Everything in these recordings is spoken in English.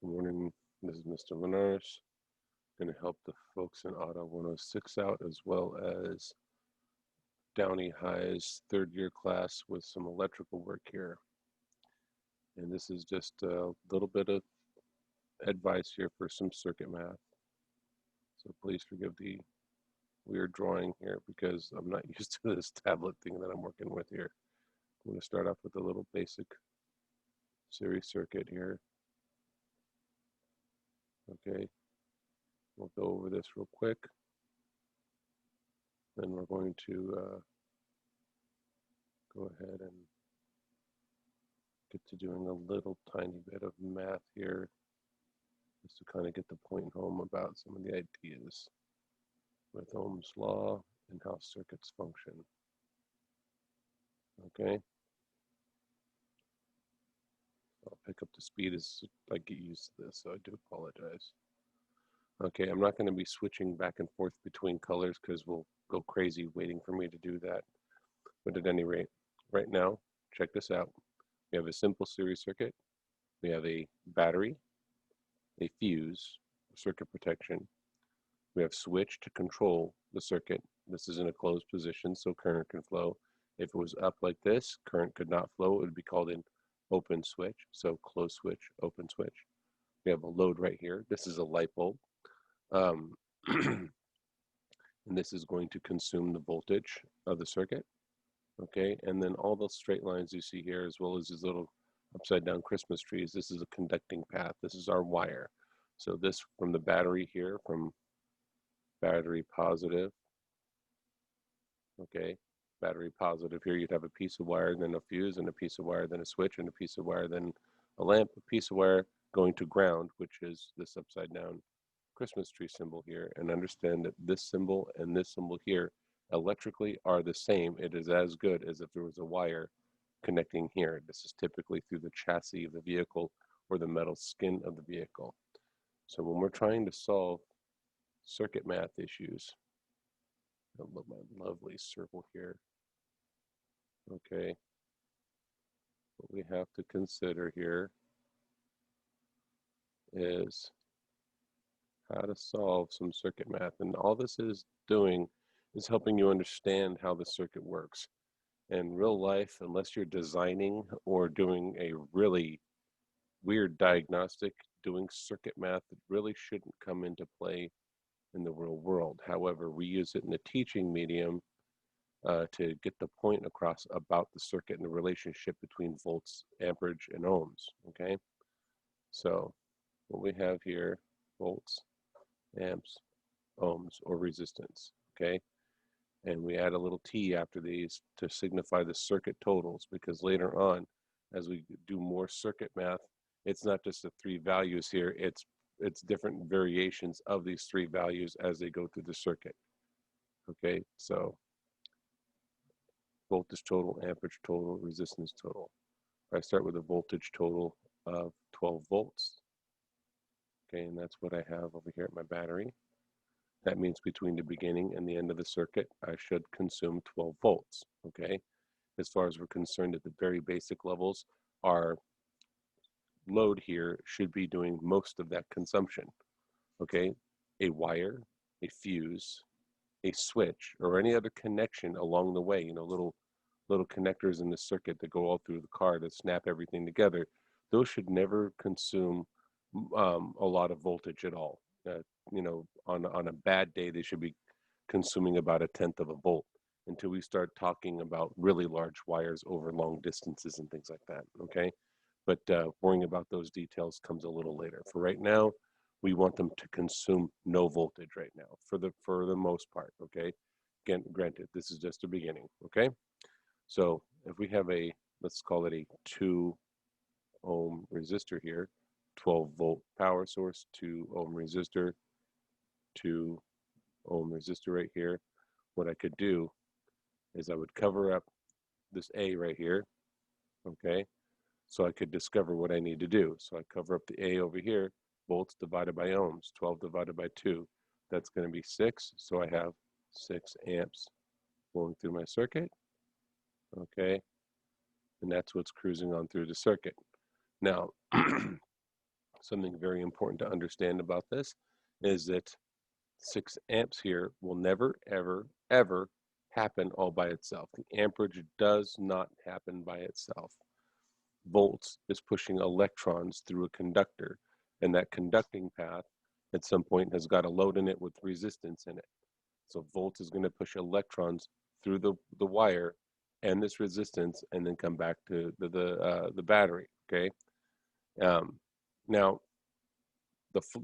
Good morning. This is Mr. Linares. Going to help the folks in Auto 106 out as well as Downey High's third year class with some electrical work here. And this is just a little bit of advice here for some circuit math. So please forgive the weird drawing here because I'm not used to this tablet thing that I'm working with here. I'm going to start off with a little basic series circuit here. Okay, we'll go over this real quick. Then we're going to go ahead and get to doing a little tiny bit of math here just to kind of get the point home about some of the ideas with Ohm's law and how circuits function. Okay, I'll pick up the speed as I get used to this, so I do apologize. Okay, I'm not going to be switching back and forth between colors because we'll go crazy waiting for me to do that. But at any rate, right now, check this out. We have a simple series circuit. We have a battery, a fuse, circuit protection. We have switch to control the circuit. This is in a closed position, so current can flow. If it was up like this, current could not flow. It would be called an open switch, so closed switch, open switch. We have a load right here. This is a light bulb. And this is going to consume the voltage of the circuit. Okay, and then all those straight lines you see here, as well as these little upside down Christmas trees, this is a conducting path. This is our wire. So this from the battery here, from battery positive, okay, battery positive here, you'd have a piece of wire, then a fuse, and a piece of wire, then a switch, and a piece of wire, then a lamp, a piece of wire going to ground, which is this upside down Christmas tree symbol here. And understand that this symbol and this symbol here electrically are the same. It is as good as if there was a wire connecting here. This is typically through the chassis of the vehicle or the metal skin of the vehicle. So when we're trying to solve circuit math issues, I love my lovely circle here. Okay, what we have to consider here is how to solve some circuit math. And all this is doing is helping you understand how the circuit works. In real life, unless you're designing or doing a really weird diagnostic, doing circuit math, it really shouldn't come into play in the real world. However, we use it in a teaching medium to get the point across about the circuit and the relationship between volts, amperage, and ohms. Okay, so what we have here, volts, amps, ohms, or resistance. Okay, and we add a little t after these to signify the circuit totals, because later on, as we do more circuit math, it's not just the three values here, it's different variations of these three values as they go through the circuit. Okay, so voltage total, amperage total, resistance total. I start with a voltage total of 12 volts. Okay, and that's what I have over here at my battery. That means between the beginning and the end of the circuit, I should consume 12 volts. Okay, as far as we're concerned at the very basic levels, our load here should be doing most of that consumption. Okay, a wire, a fuse, a switch, or any other connection along the way, you know, little connectors in the circuit that go all through the car to snap everything together, those should never consume a lot of voltage at all. You know, on a bad day, they should be consuming about 1/10 of a volt until we start talking about really large wires over long distances and things like that. Okay, but worrying about those details comes a little later. For right now, we want them to consume no voltage right now for the most part. Okay, again, granted, this is just a beginning. Okay, so if we have a, let's call it a 2 ohm resistor here, 12 volt power source, 2 ohm resistor, 2 ohm resistor right here, what I could do is I would cover up this A right here. Okay, so I could discover what I need to do. So I cover up the A over here, volts divided by ohms, 12 divided by 2. That's going to be 6, so I have 6 amps flowing through my circuit. Okay, and that's what's cruising on through the circuit. Now, Something very important to understand about this is that 6 amps here will never, ever, ever happen all by itself. The amperage does not happen by itself. Volts is pushing electrons through a conductor, and that conducting path at some point has got a load in it with resistance in it. So volts is going to push electrons through the wire and this resistance, and then come back to the battery. Okay. Now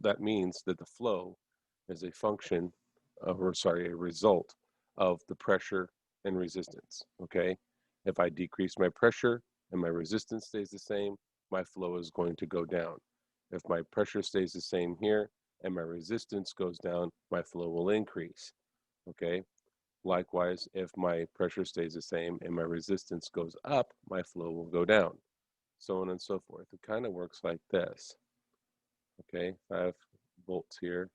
that means that the flow is a function of, or sorry, a result of the pressure and resistance. Okay. If I decrease my pressure and my resistance stays the same, my flow is going to go down. If my pressure stays the same here and my resistance goes down, my flow will increase. Okay. Likewise, if my pressure stays the same and my resistance goes up, my flow will go down, so on and so forth. It kind of works like this. Okay, 5 volts here,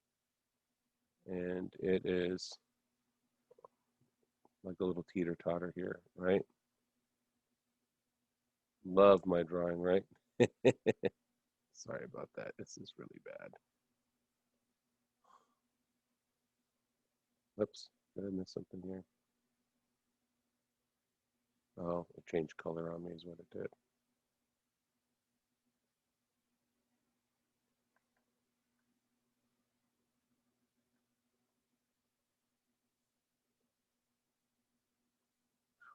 and it is like a little teeter-totter here, right? Love my drawing, right? Sorry about that. This is really bad. Oops, did I miss something here? Oh, it changed color on me is what it did.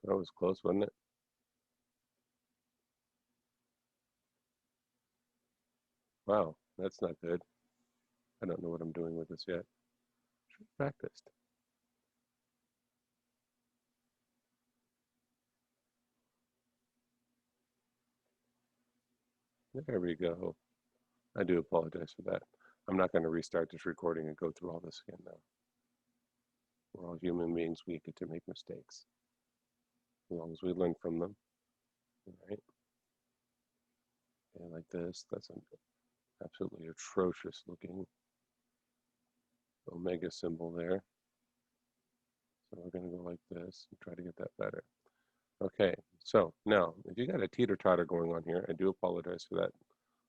That was close, wasn't it? Wow, that's not good. I don't know what I'm doing with this yet. Should have practiced. There we go. I do apologize for that. I'm not going to restart this recording and go through all this again now. We're all human beings. We get to make mistakes. As long as we learn from them. All right. And like this, that's an absolutely atrocious looking omega symbol there. So we're going to go like this and try to get that better. Okay, so now if you got a teeter-totter going on here, I do apologize for that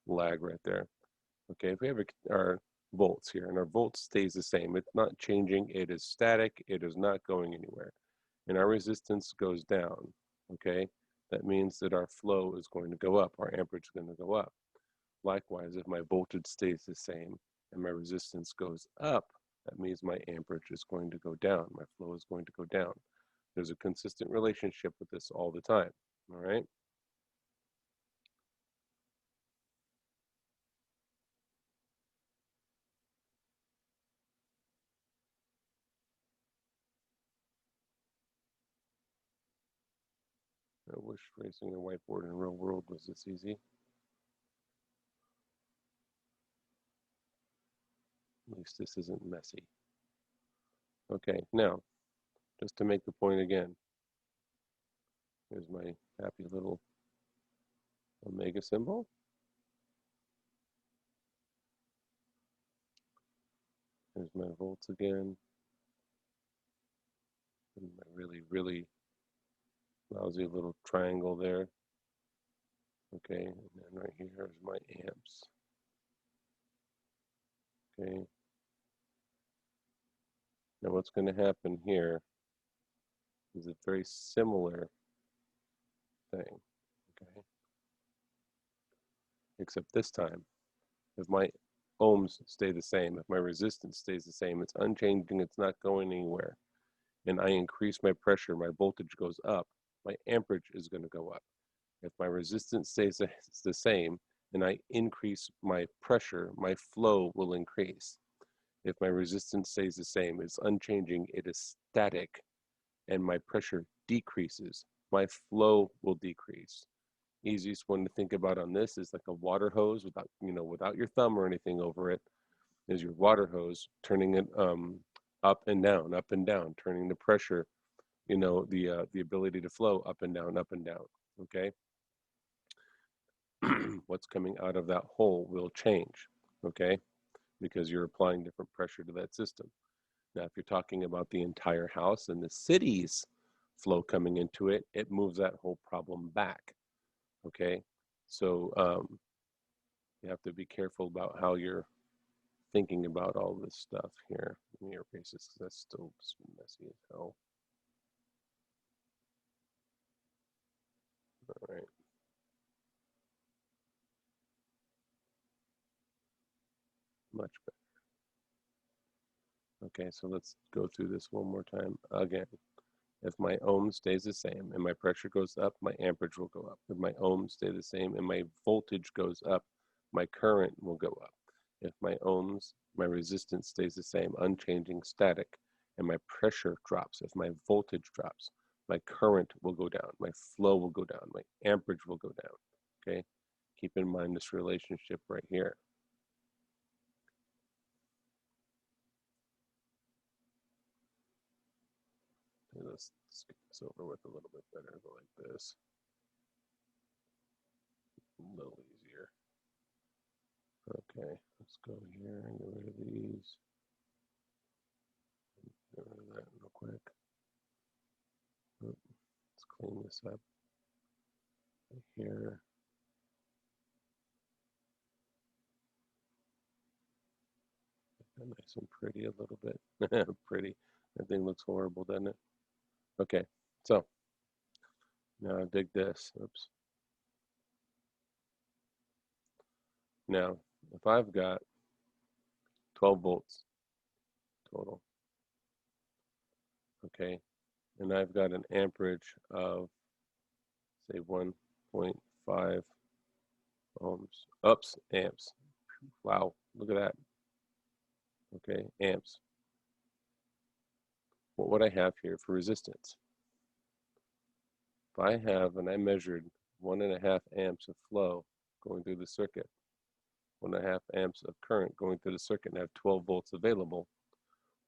lag right there. Okay, if we have our volts here and our volts stays the same, it's not changing, it is static, it is not going anywhere, and our resistance goes down, okay, that means that our flow is going to go up, our amperage is going to go up. Likewise, if my voltage stays the same and my resistance goes up, that means my amperage is going to go down, my flow is going to go down. There's a consistent relationship with this all the time, all right? I wish racing a whiteboard in real world was this easy. At least this isn't messy. Okay, now, just to make the point again, here's my happy little omega symbol. Here's my volts again. And my really, really lousy little triangle there. Okay, and then right here is my amps. Okay. Now what's going to happen here is a very similar thing. Okay. Except this time, if my ohms stay the same, if my resistance stays the same, it's unchanging, it's not going anywhere, and I increase my pressure, my voltage goes up, my amperage is going to go up. If my resistance stays the same and I increase my pressure, my flow will increase. If my resistance stays the same, it's unchanging, it is static, and my pressure decreases, my flow will decrease. Easiest one to think about on this is like a water hose without your thumb or anything over it, is your water hose turning it up and down, turning the pressure, the ability to flow up and down, okay? What's coming out of that hole will change, okay? Because you're applying different pressure to that system. Now, if you're talking about the entire house and the city's flow coming into it, it moves that whole problem back, okay? So You have to be careful about how you're thinking about all this stuff here. Let me erase this because that's still messy as hell. All right. Much better. Okay, so let's go through this one more time again. If my ohm stays the same and my pressure goes up, my amperage will go up. If my ohms stay the same and my voltage goes up, my current will go up. If my ohms, my resistance stays the same, unchanging, static, and my pressure drops, if my voltage drops, my current will go down, my flow will go down, my amperage will go down. Okay, keep in mind this relationship right here. Let's get this over with a little bit better. Go like this. A little easier. Okay, let's go here and get rid of these. Get rid of that real quick. Let's clean this up right here. Nice and pretty a little bit. Pretty. That thing looks horrible, doesn't it? Okay, so now dig this. Oops. Now, if I've got 12 volts total, okay, and I've got an amperage of, say, 1.5 ohms. Oops, amps. Wow, look at that. Okay, amps. What would I have here for resistance? If I have, and I measured 1.5 amps of flow going through the circuit, 1.5 amps of current going through the circuit, and I have 12 volts available,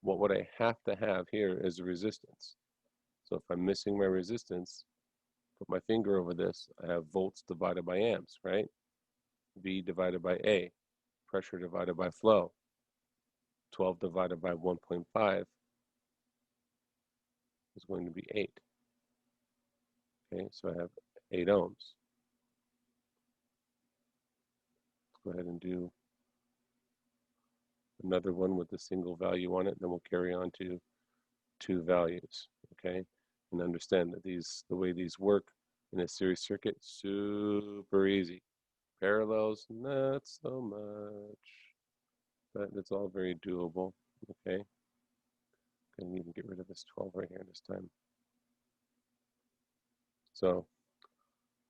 what would I have to have here is a resistance. So if I'm missing my resistance, put my finger over this, I have volts divided by amps, right? V divided by A, pressure divided by flow. 12 divided by 1.5 is going to be 8. Okay, so I have 8 ohms. Let's go ahead and do another one with a single value on it, then we'll carry on to 2 values, okay? And understand that the way these work in a series circuit, super easy. Parallels, not so much, but it's all very doable, okay? Can even get rid of this 12 right here this time. So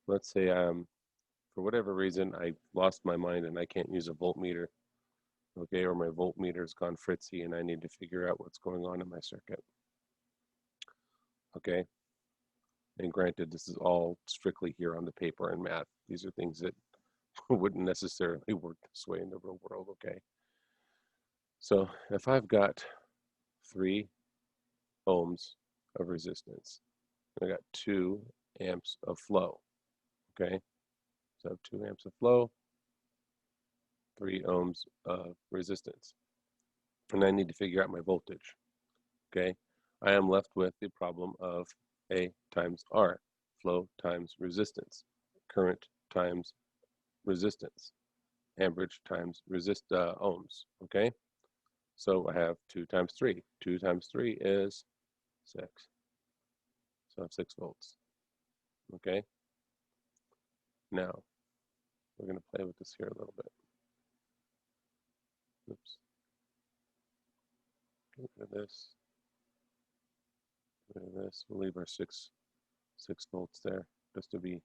let's say for whatever reason, I lost my mind and I can't use a voltmeter, okay, or my voltmeter's gone fritzy and I need to figure out what's going on in my circuit, okay? And granted, this is all strictly here on the paper and math. These are things that wouldn't necessarily work this way in the real world, okay? So if I've got 3 ohms of resistance, I got 2 amps of flow, okay? So I have 2 amps of flow, 3 ohms of resistance. And I need to figure out my voltage, okay? I am left with the problem of A times R, flow times resistance, current times resistance, amperage times ohms, okay? So I have 2 times 3. 2 times 3 is 6. So I have 6 volts, okay? Now, we're going to play with this here a little bit. Oops. Get rid of this. Get rid of this. We'll leave our 6 volts there just to be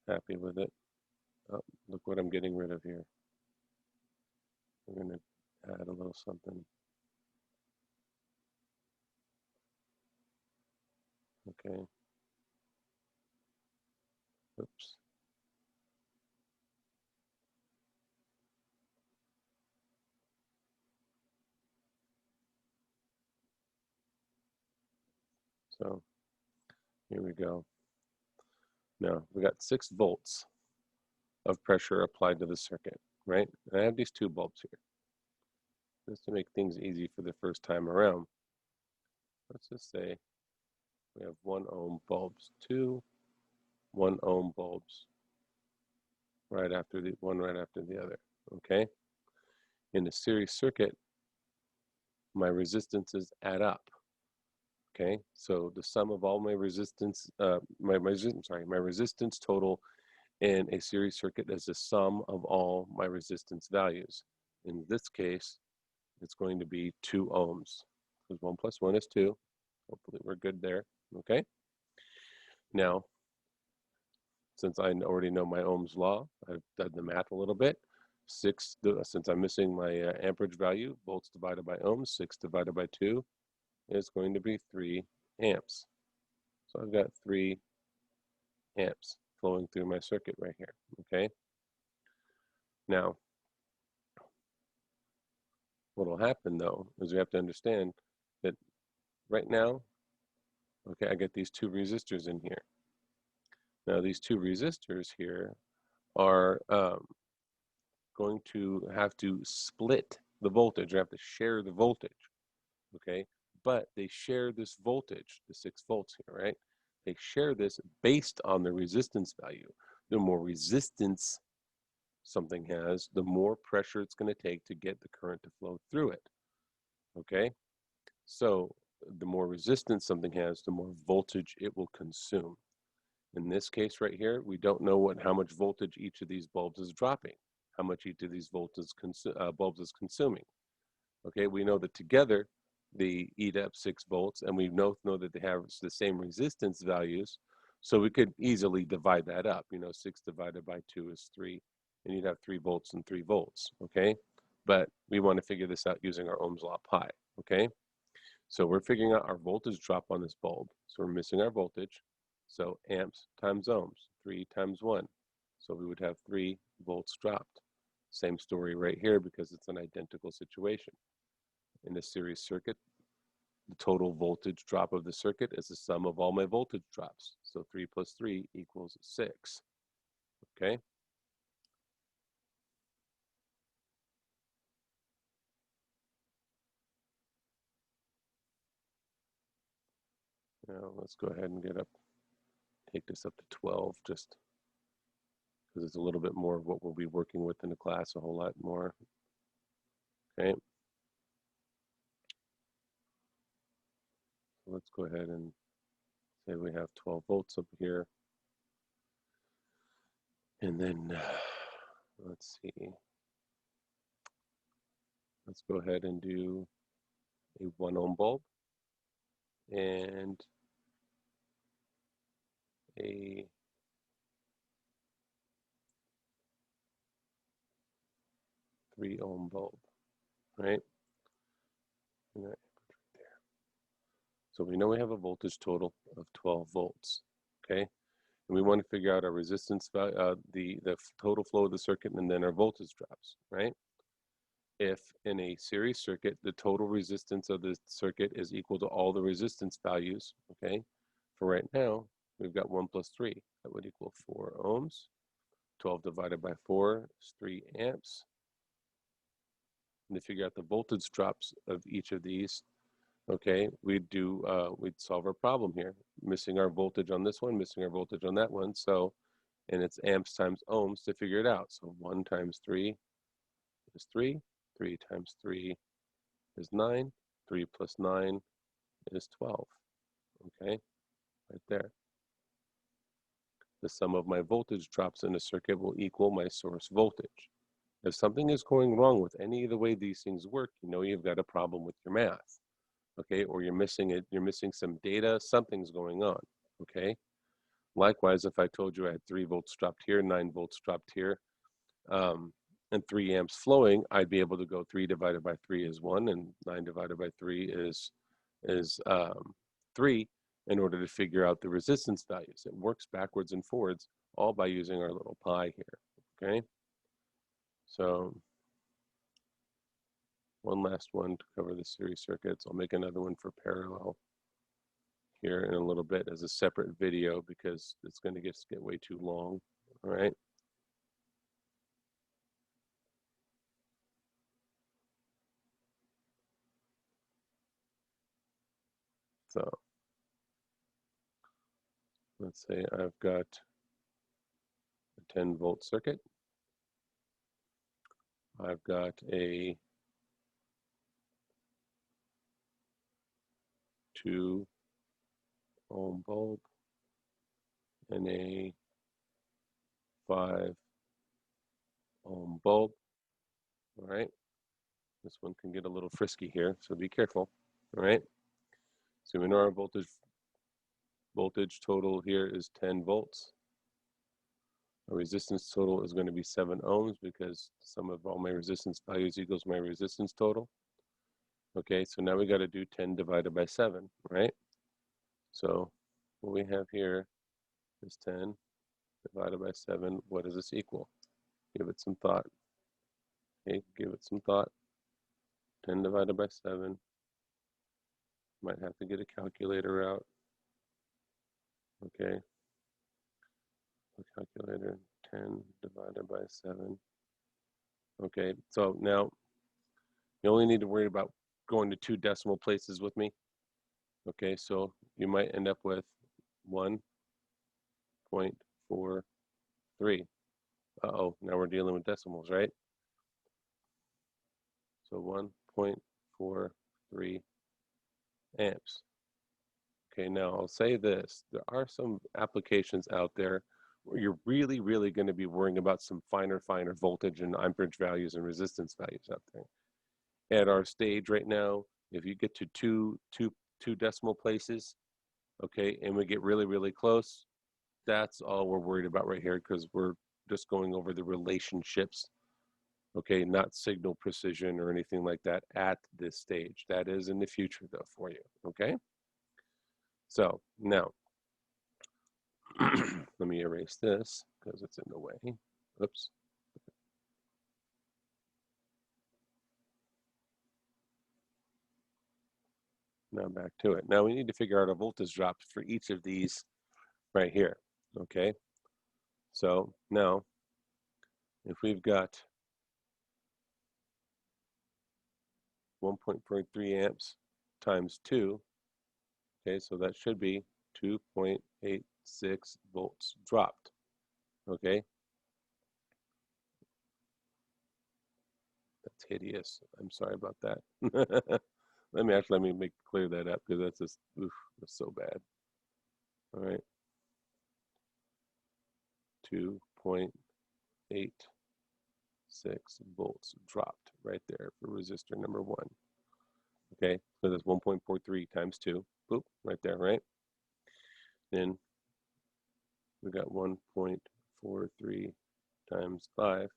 happy with it. Oh, look what I'm getting rid of here. We're going to add a little something. Okay. Oops. So here we go. Now we got 6 volts of pressure applied to the circuit, right? And I have these 2 bulbs here. Just to make things easy for the first time around, let's just say we have 1 ohm bulbs, 2 1 ohm bulbs, right after the other, okay? In a series circuit, my resistances add up, okay? So the sum of all my resistance, my resistance total in a series circuit is the sum of all my resistance values. In this case, it's going to be 2 ohms, because 1 plus 1 is 2. Hopefully we're good there, okay? Now, since I already know my Ohm's law, I've done the math a little bit. Since I'm missing my amperage value, volts divided by ohms, 6 divided by 2 is going to be 3 amps. So I've got 3 amps flowing through my circuit right here, okay? Now, what will happen though is we have to understand that right now, okay, I get these 2 resistors in here. Now these 2 resistors here are going to have to split the voltage, or have to share the voltage, okay? But they share this voltage, the 6 volts here, right? They share this based on the resistance value. The more resistance something has, the more pressure it's going to take to get the current to flow through it, okay? So the more resistance something has, the more voltage it will consume. In this case right here, we don't know how much voltage each of these bulbs is dropping, how much each of these bulbs is consuming. Okay, we know that together they eat up 6 volts, and we know that they have the same resistance values, so we could easily divide that up. 6 divided by 2 is 3, and you'd have 3 volts and 3 volts, okay? But we want to figure this out using our Ohm's law pi, okay? So we're figuring out our voltage drop on this bulb. So we're missing our voltage. So amps times ohms, 3 times 1. So we would have 3 volts dropped. Same story right here because it's an identical situation. In a series circuit, the total voltage drop of the circuit is the sum of all my voltage drops. So 3 plus 3 equals 6. Okay? Now let's go ahead and take this up to 12 just because it's a little bit more of what we'll be working with in the class, a whole lot more. Okay? So let's go ahead and say we have 12 volts up here. And then, let's see. Let's go ahead and do a 1 ohm bulb and a 3 ohm bulb, right? So we know we have a voltage total of 12 volts, okay? And we want to figure out our resistance value, the total flow of the circuit, and then our voltage drops, right? If in a series circuit, the total resistance of the circuit is equal to all the resistance values, okay? For right now, we've got 1 plus 3. That would equal 4 ohms. 12 divided by 4 is 3 amps. And to figure out the voltage drops of each of these, okay, we'd solve our problem here. Missing our voltage on this one, missing our voltage on that one. So, and it's amps times ohms to figure it out. So 1 times 3 is 3. 3 times 3 is 9. 3 plus 9 is 12. Okay, right there. The sum of my voltage drops in a circuit will equal my source voltage. If something is going wrong with any of the way these things work, you know you've got a problem with your math, okay? Or you're missing some data, something's going on, okay? Likewise, if I told you I had 3 volts dropped here, 9 volts dropped here, and 3 amps flowing, I'd be able to go 3 divided by 3 is 1, and 9 divided by 3 is 3 in order to figure out the resistance values. It works backwards and forwards, all by using our little pi here, okay? So one last one to cover the series circuits. I'll make another one for parallel here in a little bit as a separate video because it's going to get way too long. All right. So let's say I've got a 10 volt circuit. I've got a 2 ohm bulb and a 5 ohm bulb. All right, this one can get a little frisky here, so be careful. All right, so we know our voltage total here is 10 volts. Our resistance total is going to be 7 ohms because sum of all my resistance values equals my resistance total. Okay, so now we got to do 10 divided by 7, right? So what we have here is 10 divided by 7. What does this equal? Give it some thought. Okay, give it some thought. 10 divided by 7. Might have to get a calculator out. Okay, a calculator. 10 divided by 7. Okay, so now you only need to worry about going to 2 decimal places with me. Okay, so you might end up with 1.43. Uh-oh, now we're dealing with decimals, right? So 1.43 amps. Okay, now I'll say this. There are some applications out there where you're really, really going to be worrying about some finer voltage and amperage values and resistance values out there. At our stage right now, if you get to two decimal places, okay, and we get really, really close, that's all we're worried about right here because we're just going over the relationships, okay, not signal precision or anything like that at this stage. That is in the future though for you, okay? So now, let me erase this because it's in the way. Oops. Now back to it. Now we need to figure out a voltage drop for each of these right here, okay? So now, if we've got 1.43 amps times 2, okay, so that should be 2.86 volts dropped, okay? That's hideous. I'm sorry about that. let me clear that up because that's just, oof, that's so bad. All right. 2.86 volts dropped right there for resistor number 1. Okay, so that's 1.43 times 2. Boop, right there, right? Then we got 1.43 times 5.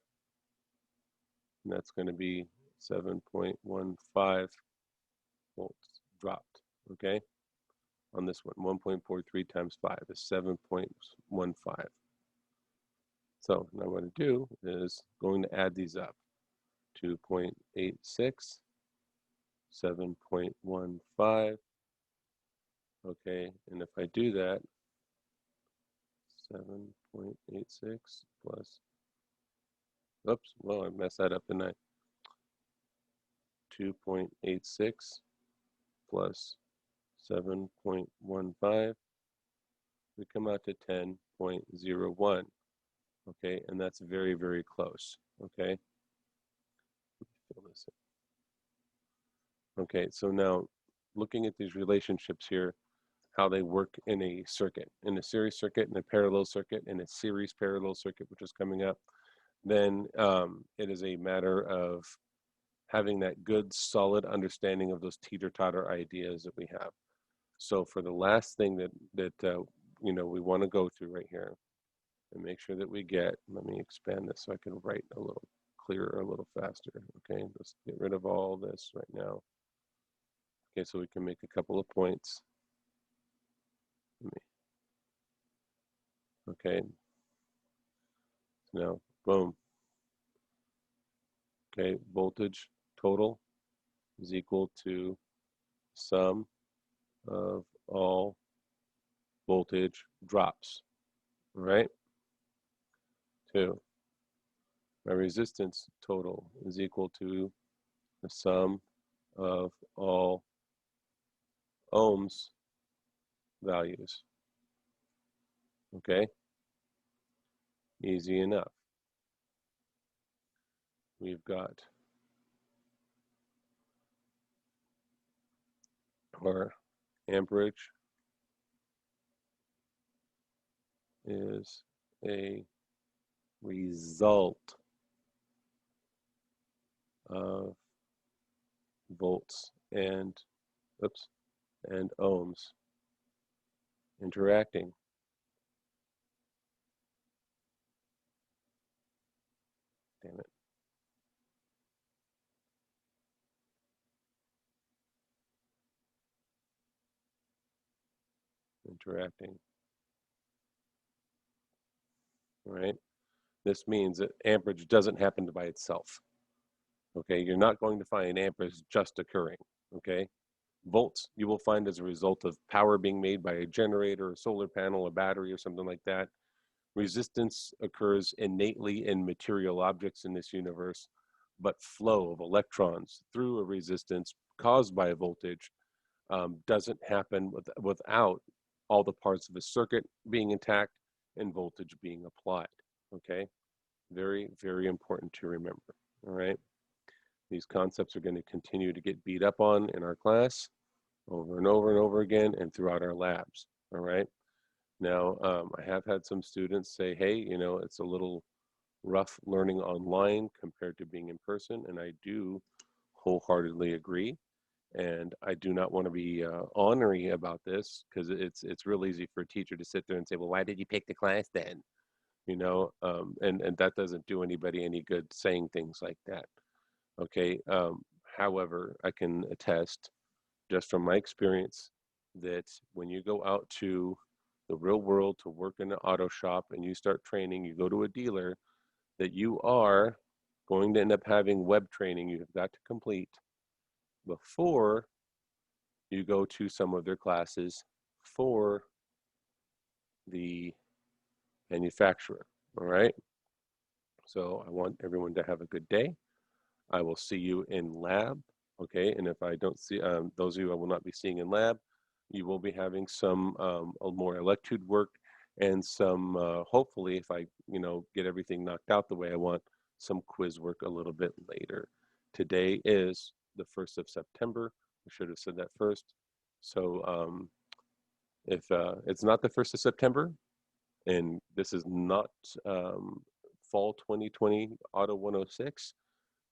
And that's going to be 7.15 volts dropped, okay? On this one, 1.43 times 5 is 7.15. So now what I'm going to do is going to add these up. 2.86, 7.15, okay, and if I do that, 7.86 plus, oops, well, I messed that up, didn't I? 2.86 plus 7.15, we come out to 10.01, okay, and that's very, very close, okay? Fill this in. Okay, so now looking at these relationships here, how they work in a circuit, in a series circuit, in a parallel circuit, in a series parallel circuit, which is coming up, then it is a matter of having that good, solid understanding of those teeter-totter ideas that we have. So for the last thing that you know, we want to go through right here and make sure that we get, let me expand this so I can write a little clearer, a little faster. Okay, let's get rid of all this right now. Okay, so we can make a couple of points. Okay, now boom. Okay, voltage total is equal to sum of all voltage drops, right? 2. My resistance total is equal to the sum of all ohms values. Okay? Easy enough. we've got our amperage is a result of volts and ohms interacting. Damn it. Interacting. Right? This means that amperage doesn't happen by itself. Okay, you're not going to find amperage just occurring. Okay, volts you will find as a result of power being made by a generator, a solar panel, a battery, or something like that. Resistance occurs innately in material objects in this universe, but flow of electrons through a resistance caused by a voltage doesn't happen without all the parts of the circuit being intact and voltage being applied. Okay, very, very important to remember. All right, these concepts are going to continue to get beat up on in our class over and over and over again and throughout our labs. All right. Now, I have had some students say, hey, you know, it's a little rough learning online compared to being in person, and I do wholeheartedly agree. And I do not want to be ornery about this, because it's real easy for a teacher to sit there and say, well, why did you pick the class then? You know, and that doesn't do anybody any good saying things like that. Okay. However, I can attest just from my experience that when you go out to the real world to work in an auto shop and you start training, you go to a dealer, that you are going to end up having web training you have got to complete before you go to some of their classes for the manufacturer. All right. So I want everyone to have a good day. I will see you in lab. Okay. And if I don't see those of you I will not be seeing in lab, you will be having some more electude work and some, hopefully, if I, you know, get everything knocked out the way I want, some quiz work a little bit later. Today is the 1st of September. I should have said that first. So if it's not the 1st of September, and this is not fall 2020 Auto 106,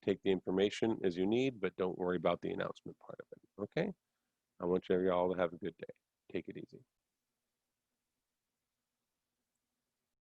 take the information as you need, but don't worry about the announcement part of it. Okay? I want you all to have a good day. Take it easy.